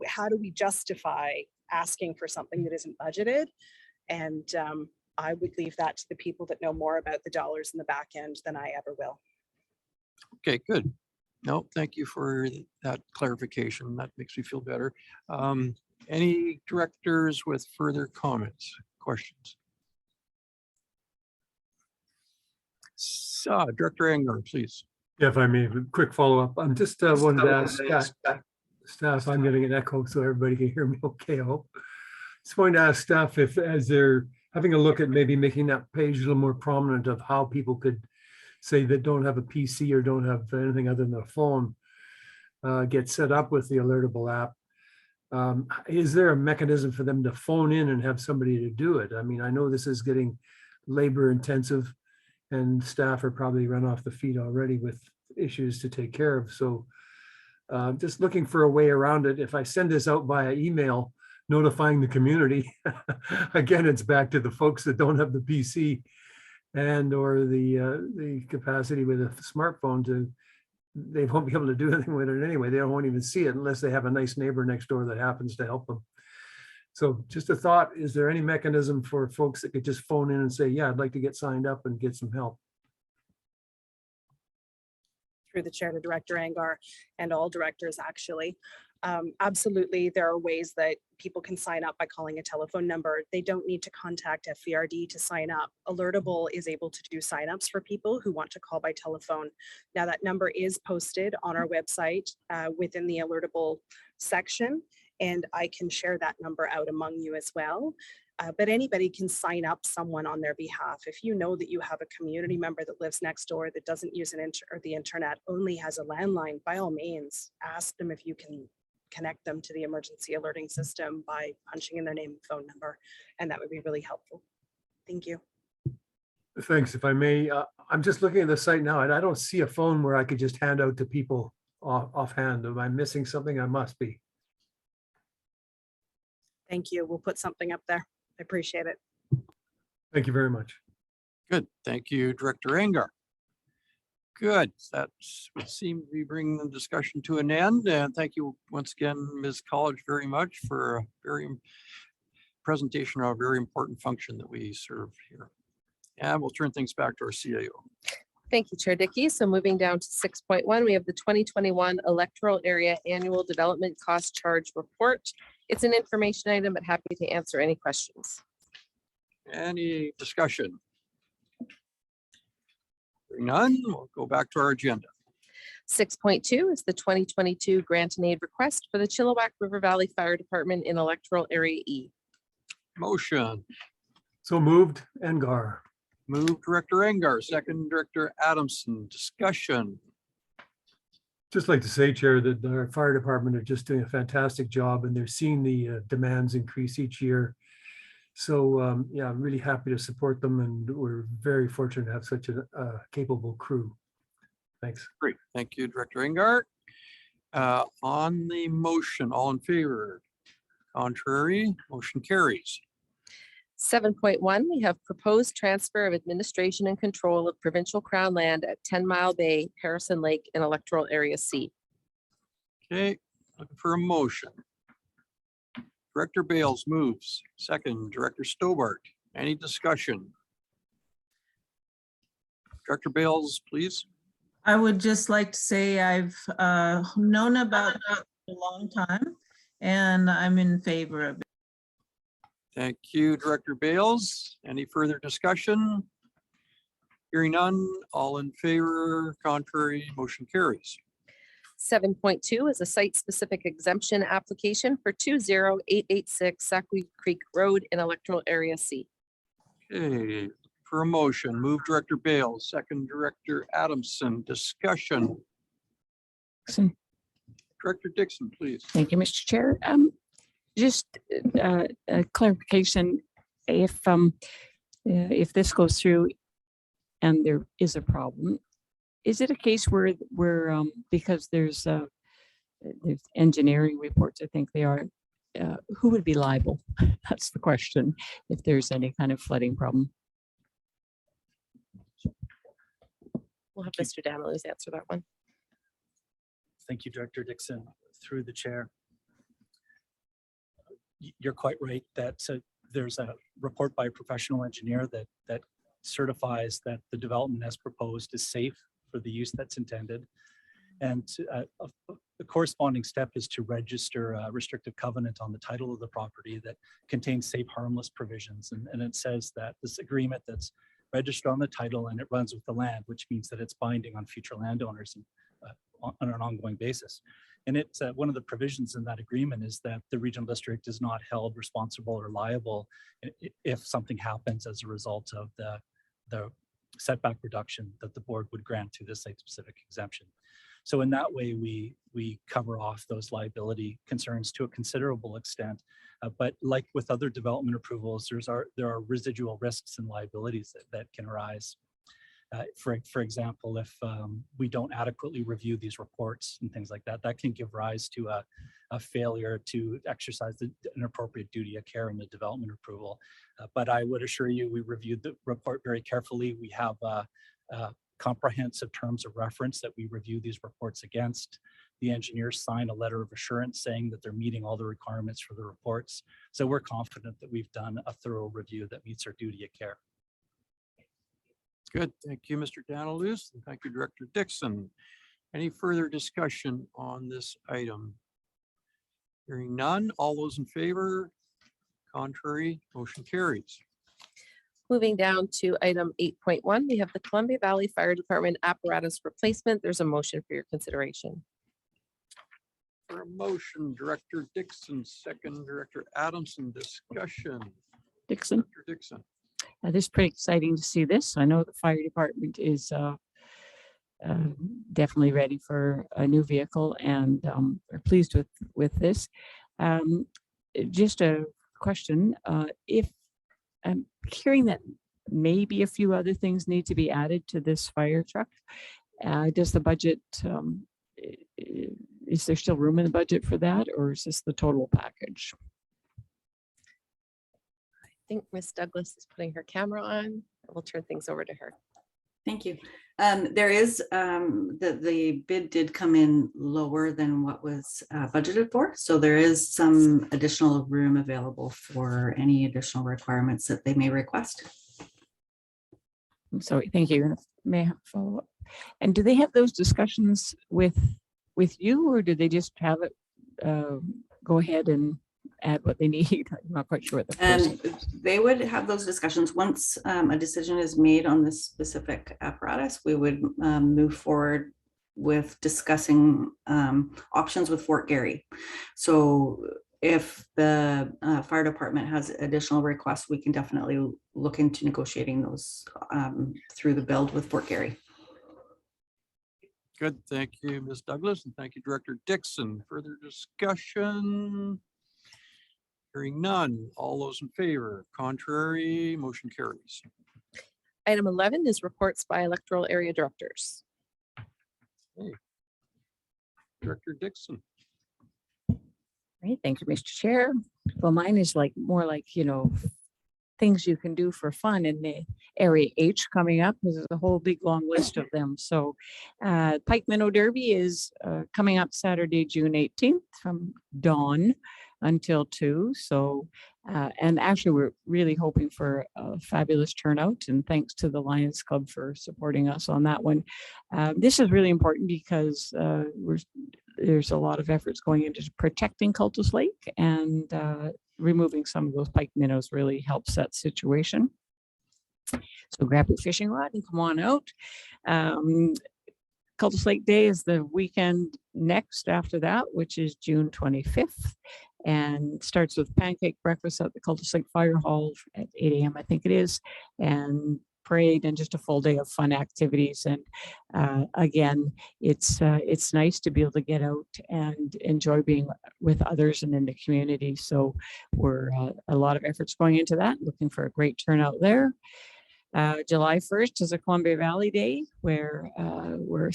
How do we justify asking for something that isn't budgeted? And I would leave that to the people that know more about the dollars in the back end than I ever will. Okay, good. No, thank you for that clarification. That makes me feel better. Any directors with further comments, questions? So, Director Anger, please. Yeah, if I may, a quick follow-up. I'm just wanted to ask staff, I'm getting an echo so everybody can hear me okay, I hope. Just wanted to ask staff if, as they're having a look at maybe making that page a little more prominent of how people could say that don't have a PC or don't have anything other than a phone, get set up with the Alertable app. Is there a mechanism for them to phone in and have somebody to do it? I mean, I know this is getting labor intensive and staff are probably run off the feet already with issues to take care of. So just looking for a way around it. If I send this out via email, notifying the community, again, it's back to the folks that don't have the PC and or the capacity with a smartphone to, they won't be able to do anything with it anyway. They won't even see it unless they have a nice neighbor next door that happens to help them. So just a thought, is there any mechanism for folks that could just phone in and say, yeah, I'd like to get signed up and get some help? Through the chair to Director Angar and all directors, actually. Absolutely, there are ways that people can sign up by calling a telephone number. They don't need to contact FVRD to sign up. Alertable is able to do signups for people who want to call by telephone. Now that number is posted on our website within the Alertable section, and I can share that number out among you as well. But anybody can sign up someone on their behalf. If you know that you have a community member that lives next door that doesn't use the internet, only has a landline, by all means, ask them if you can connect them to the emergency alerting system by punching in their name and phone number, and that would be really helpful. Thank you. Thanks. If I may, I'm just looking at the site now and I don't see a phone where I could just hand out to people offhand. Am I missing something? I must be. Thank you. We'll put something up there. I appreciate it. Thank you very much. Good, thank you, Director Angar. Good, that would seem to be bringing the discussion to an end. And thank you once again, Ms. College, very much for a presentation of a very important function that we serve here. And we'll turn things back to our CAO. Thank you, Chair Dickey. So moving down to 6.1, we have the 2021 Electoral Area Annual Development Cost Charge Report. It's an information item, but happy to answer any questions. Any discussion? Hearing none, we'll go back to our agenda. 6.2 is the 2022 grant and aid request for the Chilliwack River Valley Fire Department in Electoral Area E. Motion, So moved, Angar. move Director Angar, second Director Adamson. Discussion. Just like to say, Chair, that our fire department are just doing a fantastic job and they're seeing the demands increase each year. So yeah, I'm really happy to support them and we're very fortunate to have such a capable crew. Thanks. Great, thank you, Director Angar. On the motion, all in favor? Contrary, motion carries. 7.1, we have proposed transfer of administration and control of provincial crown land at 10 Mile Bay, Harrison Lake in Electoral Area C. Okay, looking for a motion. Director Bales moves. Second, Director Stobart. Any discussion? Director Bales, please. I would just like to say I've known about it for a long time, and I'm in favor of it. Thank you, Director Bales. Any further discussion? Hearing none, all in favor, contrary, motion carries. 7.2 is a site-specific exemption application for 20886 Sackweed Creek Road in Electoral Area C. Okay, for a motion, move Director Bales, second Director Adamson, discussion. Director Dixon, please. Thank you, Mr. Chair. Just a clarification, if this goes through and there is a problem, is it a case where because there's engineering reports, I think they are, who would be liable? That's the question, if there's any kind of flooding problem. We'll have Mr. Daniluz answer that one. Thank you, Director Dixon, through the chair. You're quite right that there's a report by a professional engineer that certifies that the development as proposed is safe for the use that's intended. And the corresponding step is to register a restrictive covenant on the title of the property that contains safe, harmless provisions. And it says that this agreement that's registered on the title and it runs with the land, which means that it's binding on future landowners and, on an ongoing basis. And it's one of the provisions in that agreement is that the regional district is not held responsible or liable if something happens as a result of the setback reduction that the board would grant to the site-specific exemption. So in that way, we cover off those liability concerns to a considerable extent. But like with other development approvals, there are residual risks and liabilities that can arise. For example, if we don't adequately review these reports and things like that, that can give rise to a failure to exercise an appropriate duty of care in the development approval. But I would assure you, we reviewed the report very carefully. We have comprehensive terms of reference that we review these reports against. The engineers sign a letter of assurance saying that they're meeting all the requirements for the reports. So we're confident that we've done a thorough review that meets our duty of care. Good. Thank you, Mr. Daniluz. And thank you, Director Dixon. Any further discussion on this item? Hearing none, all those in favor, contrary, motion carries. Moving down to item 8.1, we have the Columbia Valley Fire Department apparatus replacement. There's a motion for your consideration. For a motion, Director Dixon, second Director Adamson, discussion. Dixon, Director Dixon. this is pretty exciting to see this. I know the fire department is definitely ready for a new vehicle and are pleased with this. Just a question, if I'm hearing that maybe a few other things need to be added to this fire truck, does the budget, is there still room in the budget for that, or is this the total package? I think Ms. Douglas is putting her camera on. We'll turn things over to her. Thank you. There is, the bid did come in lower than what was budgeted for. So there is some additional room available for any additional requirements that they may request. So thank you. May I have a follow up? And do they have those discussions with you, or do they just have it go ahead and add what they need? I'm not quite sure. They would have those discussions once a decision is made on this specific apparatus. We would move forward with discussing options with Fort Garry. So if the fire department has additional requests, we can definitely look into negotiating those through the build with Fort Garry. Good. Thank you, Ms. Douglas, and thank you, Director Dixon. Further discussion? Hearing none. All those in favor, contrary, motion carries. Item 11 is reports by electoral area directors. Okay. Director Dixon. Great, thank you, Mr. Chair. Well, mine is more like, things you can do for fun in the area H coming up. There's a whole big long list of them. So Pike Minnow Derby is coming up Saturday, June 18th from dawn until 2. So, and actually, we're really hoping for a fabulous turnout. And thanks to the Lions Club for supporting us on that one. This is really important because there's a lot of efforts going into protecting Cultus Lake, and removing some of those pike minnows really helps that situation. So grab your fishing rod and come on out. Cultus Lake Day is the weekend next after that, which is June 25th, and starts with pancake breakfast at the Cultus Lake Fire Hall at 8 a.m. I think it is, and parade and just a full day of fun activities. And again, it's nice to be able to get out and enjoy being with others and in the community. So we're a lot of efforts going into that, looking for a great turnout there. July 1st is a Columbia Valley Day where we're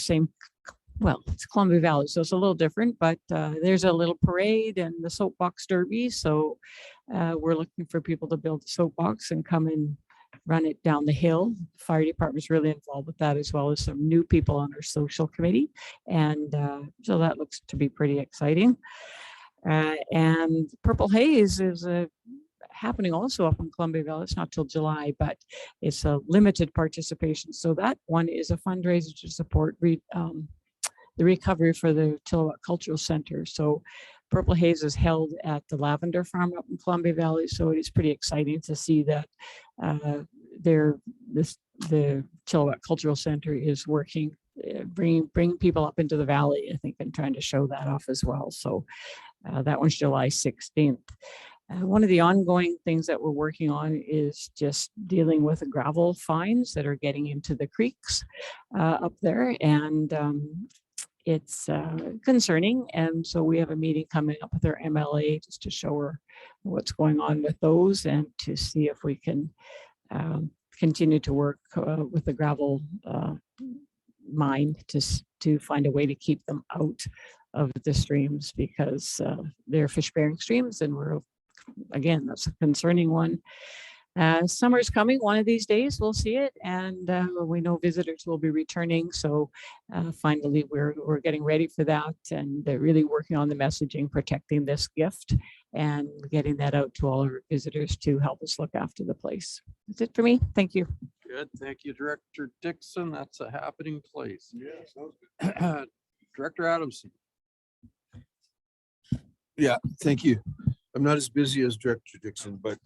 well, it's Columbia Valley, so it's a little different, but there's a little parade and the soapbox derby. So we're looking for people to build a soapbox and come and run it down the hill. Fire department's really involved with that, as well as some new people on our social committee. And so that looks to be pretty exciting. And Purple Haze is happening also up in Columbia Valley. It's not till July, but it's a limited participation. So that one is a fundraiser to support the recovery for the Chilliwack Cultural Center. So Purple Haze is held at the Lavender Farm up in Columbia Valley. So it is pretty exciting to see that the Chilliwack Cultural Center is working, bringing people up into the valley, I think, and trying to show that off as well. So that one's July 16th. One of the ongoing things that we're working on is just dealing with the gravel fines that are getting into the creeks up there. And it's concerning. And so we have a meeting coming up with our MLA just to show her what's going on with those and to see if we can continue to work with the gravel mine to find a way to keep them out of the streams, because they're fish bearing streams, and again, that's a concerning one. Summer's coming. One of these days we'll see it, and we know visitors will be returning. So finally, we're getting ready for that, and they're really working on the messaging, protecting this gift, and getting that out to all our visitors to help us look after the place. That's it for me. Thank you. Good. Thank you, Director Dixon. That's a happening place. Yeah, sounds good. Director Adamson. Yeah, thank you. I'm not as busy as Director Dixon, but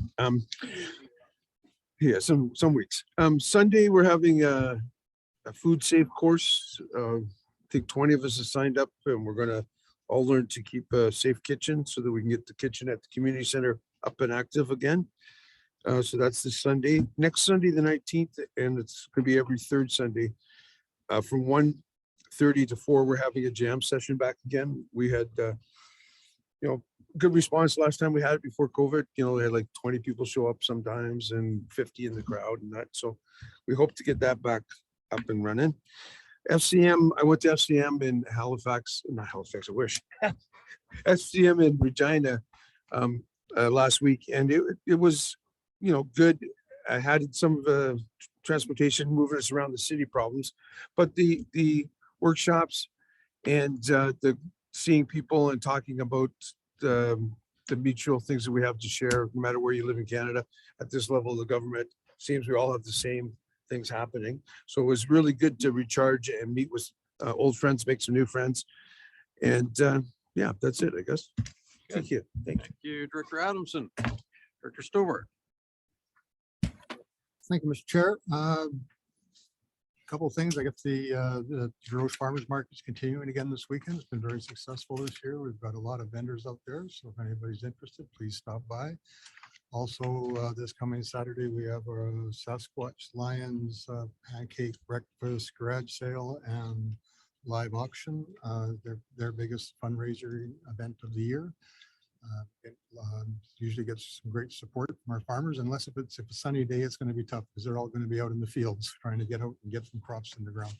yeah, some weeks. Sunday we're having a food safe course. I think 20 of us have signed up, and we're gonna all learn to keep a safe kitchen so that we can get the kitchen at the community center up and active again. So that's this Sunday. Next Sunday, the 19th, and it's gonna be every third Sunday. From 1:30 to 4, we're having a jam session back again. We had good response last time we had it before COVID. We had like 20 people show up sometimes and 50 in the crowd and that. So we hope to get that back up and running. FCM, I went to FCM in Halifax, not Halifax, I wish. FCM in Regina last week, and it was, good. I had some of the transportation moving us around the city problems, but the workshops and the seeing people and talking about the mutual things that we have to share, no matter where you live in Canada, at this level of the government, seems we all have the same things happening. So it was really good to recharge and meet with old friends, make some new friends. And yeah, that's it, I guess. Thank you. Thank you, Director Adamson. Director Stover. Thank you, Mr. Chair. Couple of things. I guess the Rose Farmers Market is continuing again this weekend. It's been very successful this year. We've got a lot of vendors out there, so if anybody's interested, please stop by. Also, this coming Saturday, we have our Sasquatch Lions pancake breakfast garage sale and live auction. Their biggest fundraiser event of the year. It usually gets some great support from our farmers, unless if it's a sunny day, it's going to be tough because they're all going to be out in the fields trying to get out and get some crops in the ground.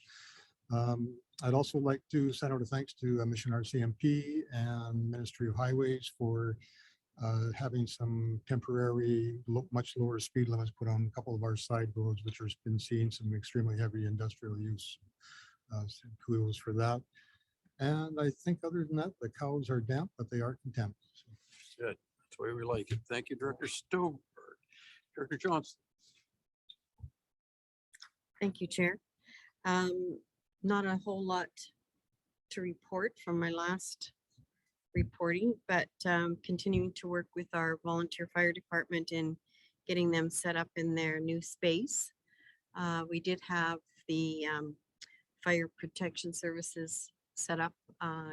I'd also like to send out a thanks to Mission RCMP and Ministry of Highways for having some temporary, much lower speed limits put on a couple of our side roads, which have been seeing some extremely heavy industrial use. So kudos for that. And I think other than that, the cows are damp, but they are content. So Good. That's the way we like it. Thank you, Director Stover. Director Johnson. Thank you, Chair. Not a whole lot to report from my last reporting, but continuing to work with our volunteer fire department in getting them set up in their new space. We did have the fire protection services set up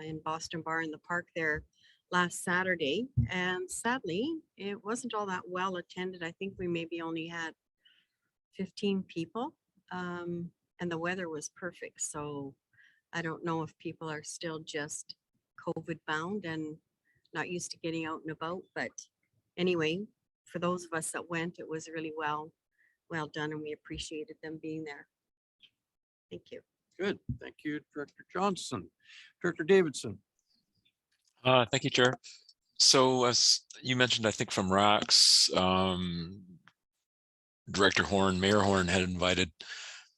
in Boston Bar in the park there last Saturday, and sadly it wasn't all that well attended. I think we maybe only had 15 people, and the weather was perfect, so I don't know if people are still just COVID bound and not used to getting out and about, but anyway, for those of us that went, it was really well done, and we appreciated them being there. Thank you. Good. Thank you, Director Johnson. Director Davidson. Thank you, Chair. So as you mentioned, I think from RACS, Director Horn, Mayor Horn had invited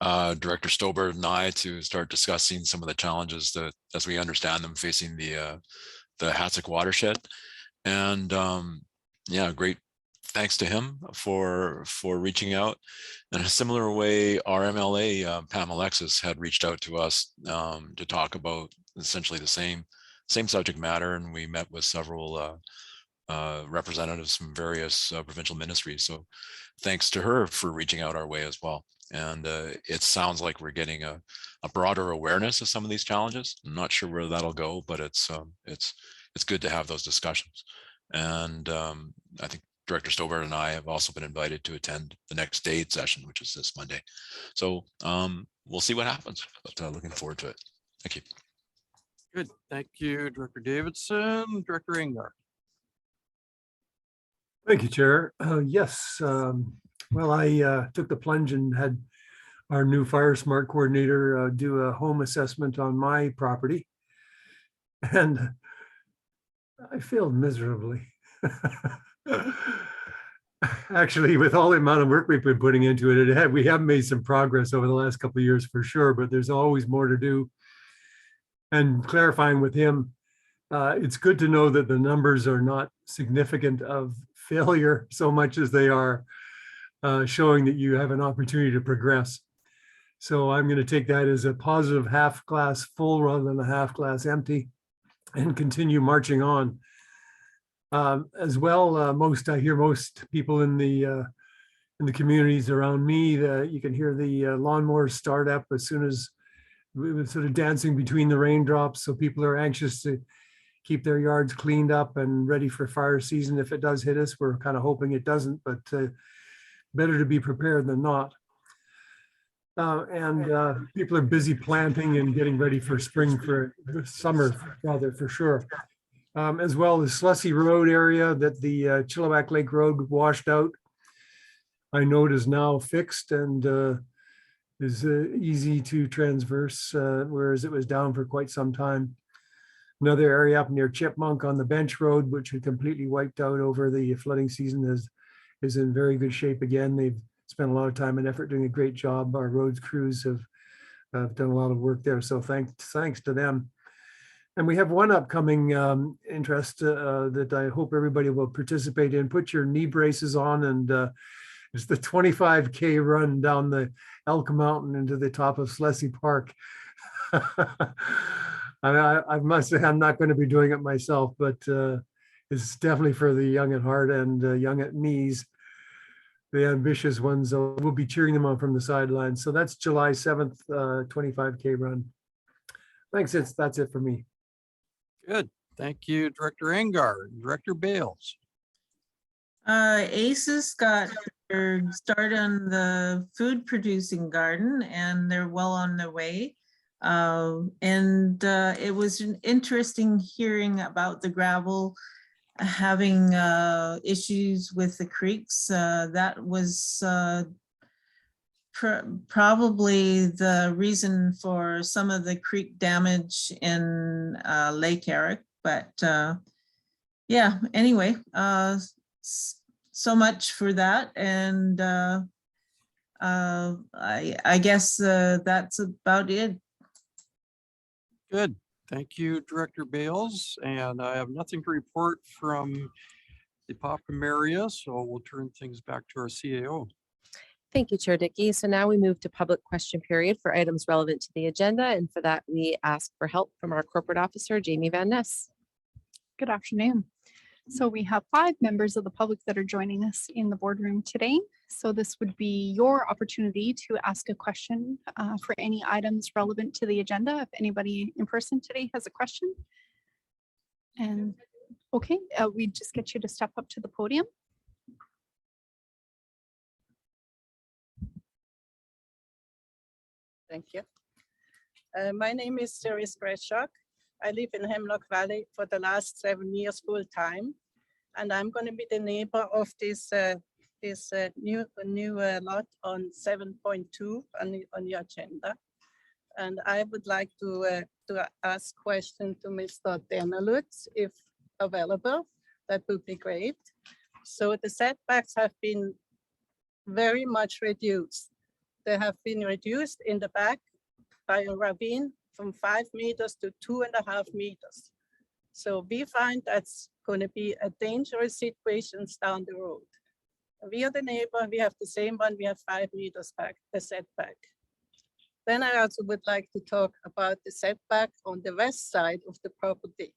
Director Stober and I to start discussing some of the challenges that, as we understand them, facing the Hatzic watershed. And yeah, great thanks to him for reaching out. In a similar way, our MLA, Pam Alexis, had reached out to us to talk about essentially the same subject matter, and we met with several representatives from various provincial ministries. So thanks to her for reaching out our way as well. And it sounds like we're getting a broader awareness of some of these challenges. I'm not sure where that'll go, but it's good to have those discussions. And I think Director Stover and I have also been invited to attend the next DAID session, which is this Monday. So we'll see what happens, but looking forward to it. Thank you. Good. Thank you, Director Davidson. Director Engar. Thank you, Chair. Yes, well, I took the plunge and had our new Fire Smart coordinator do a home assessment on my property, and I failed miserably. Actually, with all the amount of work we've been putting into it, we have made some progress over the last couple of years for sure, but there's always more to do. And clarifying with him, it's good to know that the numbers are not significant of failure so much as they are showing that you have an opportunity to progress. So I'm going to take that as a positive half glass full rather than a half glass empty, and continue marching on. As well, I hear most people in the communities around me, you can hear the lawnmowers start up as soon as we were sort of dancing between the raindrops. So people are anxious to keep their yards cleaned up and ready for fire season. If it does hit us, we're kind of hoping it doesn't, but better to be prepared than not. And people are busy planting and getting ready for summer rather, for sure. As well as Slessy Road area that the Chilliwack Lake Road washed out. I know it is now fixed and is easy to transverse, whereas it was down for quite some time. Another area up near Chipmunk on the Bench Road, which had completely wiped out over the flooding season, is in very good shape again. They've spent a lot of time and effort doing a great job. Our roads crews have done a lot of work there, so thanks to them. And we have one upcoming interest that I hope everybody will participate in. Put your knee braces on, and it's the 25K run down the Elk Mountain into the top of Slessy Park. I must say I'm not going to be doing it myself, but it's definitely for the young at heart and young at knees. The ambitious ones, we'll be cheering them on from the sidelines. So that's July 7th, 25K run. Thanks, that's it for me. Good. Thank you, Director Engar. Director Bales. ACES got their start on the food producing garden, and they're well on their way. It was an interesting hearing about the gravel having issues with the creeks. That was probably the reason for some of the creek damage in Lake Eric. But yeah, anyway, so much for that. And I guess that's about it. Good. Thank you, Director Bales, and I have nothing to report from the Popham area, so we'll turn things back to our CAO. Thank you, Chair Dickey. So now we move to public question period for items relevant to the agenda. And for that, we ask for help from our corporate officer, Jamie Van Ness. Good afternoon. So we have 5 members of the public that are joining us in the boardroom today. So this would be your opportunity to ask a question for any items relevant to the agenda. If anybody in person today has a question. And okay, we just get you to step up to the podium. Thank you. My name is Ceres Breshok. I live in Hemlock Valley for the last 7 years full time, and I'm going to be the neighbor of this new lot on 7.2 on your agenda. And I would like to ask question to Mr. Denalutz, if available. That would be great. So the setbacks have been very much reduced. They have been reduced in the back by a ravine from 5 meters to 2.5 meters. So we find that's going to be a dangerous situation down the road. We are the neighbor, we have the same one, we have 5 meters back, the setback. Then I also would like to talk about the setback on the west side of the property.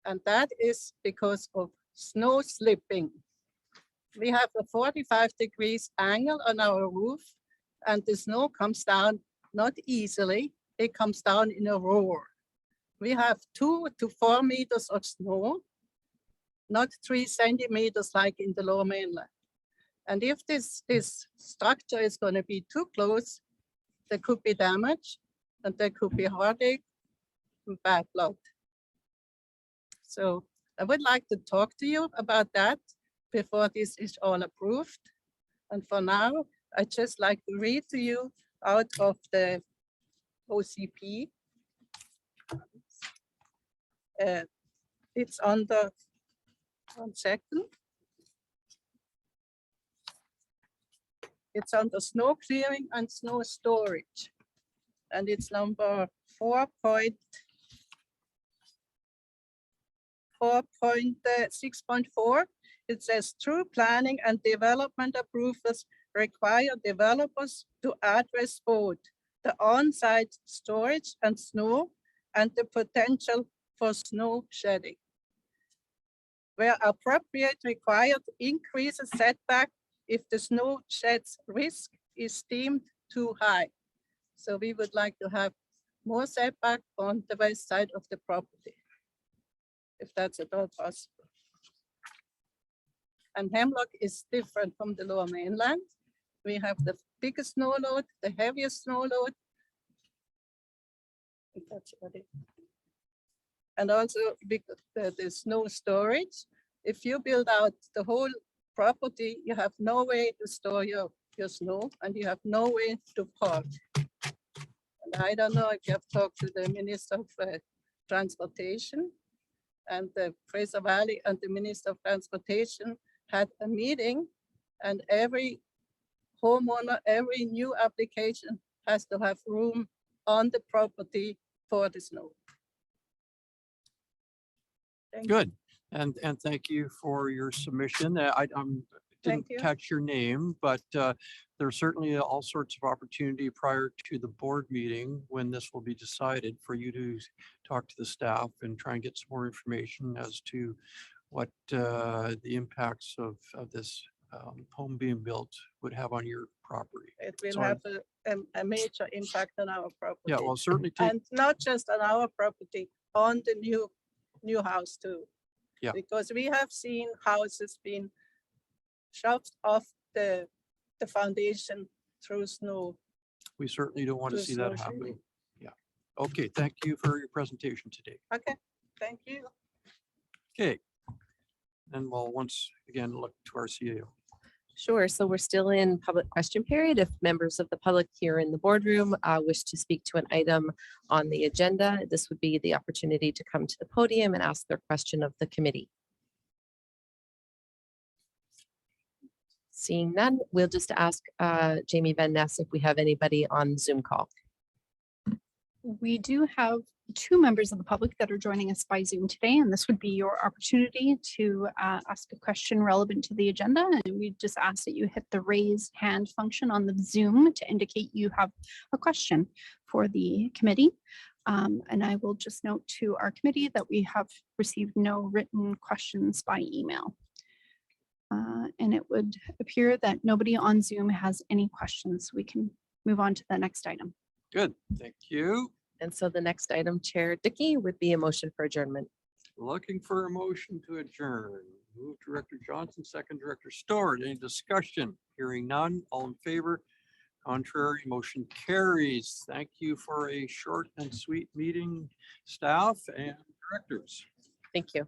And that is because of snow slipping. We have a 45 degrees angle on our roof, and the snow comes down not easily, it comes down in a roar. We have 2 to 4 meters of snow, not 3 centimeters like in the lower mainland. And if this structure is going to be too close, there could be damage and there could be heartache and bad blood. So I would like to talk to you about that before this is all approved. And for now, I just like to read to you out of the OCP. It's under, 1 second. It's under snow clearing and snow storage. And it's number 4.6.4. It says true planning and development approvals require developers to address both the on-site storage and snow and the potential for snow shedding. Where appropriate, required increase a setback if the snow sheds risk is deemed too high. So we would like to have more setback on the west side of the property, if that's at all possible. And Hemlock is different from the lower mainland. We have the biggest snow load, the heaviest snow load. I think that's about it. And also because the snow storage, if you build out the whole property, you have no way to store your snow and you have no way to park. And I don't know if you have talked to the Minister of Transportation, and the Fraser Valley and the Minister of Transportation had a meeting, and every homeowner, every new application has to have room on the property for the snow. Thank you. Good. And thank you for your submission. I didn't you. catch your name, but there's certainly all sorts of opportunity prior to the board meeting when this will be decided for you to talk to the staff and try and get some more information as to what the impacts of this home being built would have on your property. It will So have a major impact on our property. Yeah, well, certainly take, And not just on our property, on the new house too. Yeah. Because we have seen houses being shoved off the foundation through snow. we certainly don't want to through see that snow happen. shedding. Yeah. Okay, thank you for your presentation today. Okay, thank you. Okay. And we'll once again look to our CAO. Sure. So we're still in public question period. If members of the public here in the boardroom wish to speak to an item on the agenda, this would be the opportunity to come to the podium and ask their question of the committee. Seeing none, we'll just ask Jamie Van Ness if we have anybody on Zoom call. We do have 2 members of the public that are joining us by Zoom today, and this would be your opportunity to ask a question relevant to the agenda. And we just ask that you hit the raise hand function on the Zoom to indicate you have a question for the committee. And I will just note to our committee that we have received no written questions by email. And it would appear that nobody on Zoom has any questions. We can move on to the next item. Good, thank you. And so the next item, Chair Dickey, would be a motion for adjournment. Looking for a motion to adjourn. Move Director Johnson, second Director Stewart. Any discussion? Hearing none. All in favor? Contrary, motion carries. Thank you for a short and sweet meeting, staff and directors. Thank you.